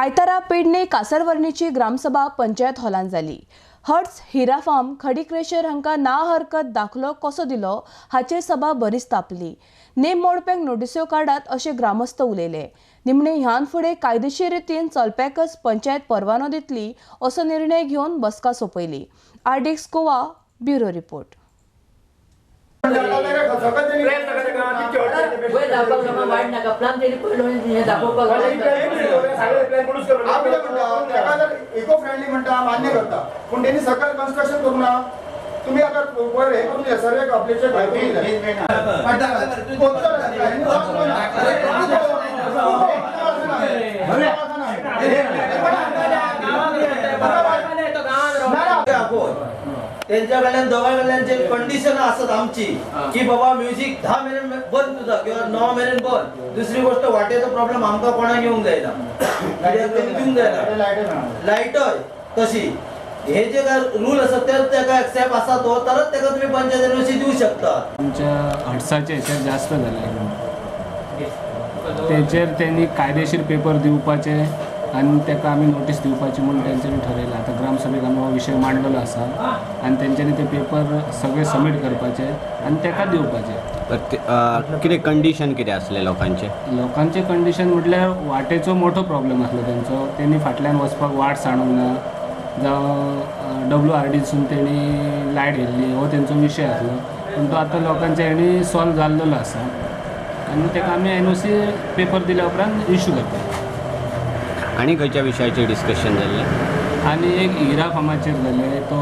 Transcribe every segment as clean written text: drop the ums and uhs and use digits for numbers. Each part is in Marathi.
आयतारा पेडणे कासरवर्णीची ग्रामसभा पंचायत हॉलांत जाली। हर्ट्स हिरा फार्म खडी क्रेशर हांकां ना हरकत दाखलो कसो दिलो हाचेर सभा बरीच तापली। नेम मोडप्यांक नोटीस्यो काडात अशे ग्रामस्थ उलयले। निमणे ह्यान फुडें कायदेशीर रितीन चलप्याकच पंचायत परवानो दितली असो निर्णय घेवन बसका सोपयली। RDX Goa bureau report. Eco friendly म्हणता मान्य करता पण त्यांनी सकल कन्स्ट्रक्शन करू ना। तुम्ही आता वर हे करून द्या सर्वे कॉम्प्लेक्सचे त्यांच्या कडल्यान दोगां कडल्यान जे कंडिशन आसत आमची की बाबा म्युझिक 10 मिनिट बंद तुझा किंवा 9 मिनिट बंद। दुसरी गोष्ट वाटेचो प्रॉब्लेम आमकां कोणाक येवंक जायना, दिवंक जायना लायट तशी। हे जे काय रूल आसत ते तेका एक्सेप्ट आसा तो तरच तेका तुम्ही पंचायतीन अशी दिवू शकता। आमच्या हडसाचे हेचेर जास्त जाले, तेचेर त्यांनी कायदेशीर पेपर दिवपाचे आणि तेका आमी नोटीस दिवपाची म्हणून तेंच्यांनी ठरयलां। आता ग्रामसभेक आमी हो विशय मांडलेलो आसा आणि तेंच्यांनी ते पेपर सगळे सबमीट करपाचे आणि तेका दिवपाचे। कितें कंडिशन कितें आसलें लोकांचे कंडिशन म्हटल्यार वाटेचो मोठो प्रॉब्लेम आसलो तेंचो। तेणी फाटल्यान वचपाक वाट सांडूंक ना, जावं WRDसून तेणी लायट घेतली हो तेंचो विशय आसलो। पूण तो आतां लोकांच्या हेणी सॉल्व जाल्लो आसा आनी तेका आमी NOC पेपर दिल्या उपरांत इश्यू करता। आनी खंयच्या विशयाचेर डिस्कशन जाल्लें? आनी एक हिरा फार्माचेर जाले, तो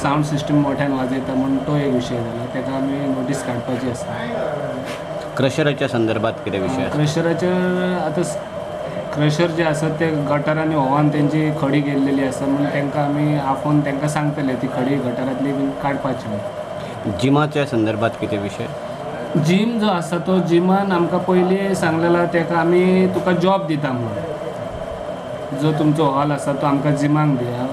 सावंड सिस्टम मोठ्यान वाजयता म्हणून तो एक विशय जालो, तेका आमी नोटीस काडपाची आसा। क्रशराच्या संदर्भात कितें विशय? क्रशराचेर आतां क्रशर जे आसा ते गटारांनी व्होवान तेंची खडी गेल्लेली आसा म्हणून तेंकां आमी आफोवन तेंकां सांगतले ती खडी गटारांतली बीन काडपाची। जिमाच्या संदर्भात कितें विशय? जिम जो आसा तो जिमान आमकां पयलीं सांगलेला तेका आमी तुका जॉब दिता म्हणून। जो तुमचो हॉल आसा तो आमकां जिमाक दिया,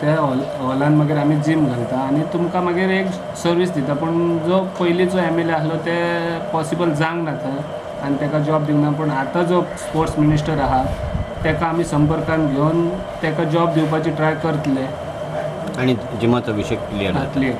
त्या हॉलान मागीर आमी जिम घालता आणि तुमकां मागीर एक सर्वीस दिता। पूण जो पयलींचो MLA आसलो ते पॉसिबल जावंक ना आनी तेका जॉब दिवंक ना। पूण आतां जो स्पोर्ट्स मिनिस्टर आहा तेका आमी संपर्कान घेवन तेका जॉब दिवपाची ट्राय करतले आनी जिमाचो विशय क्लियर जातले।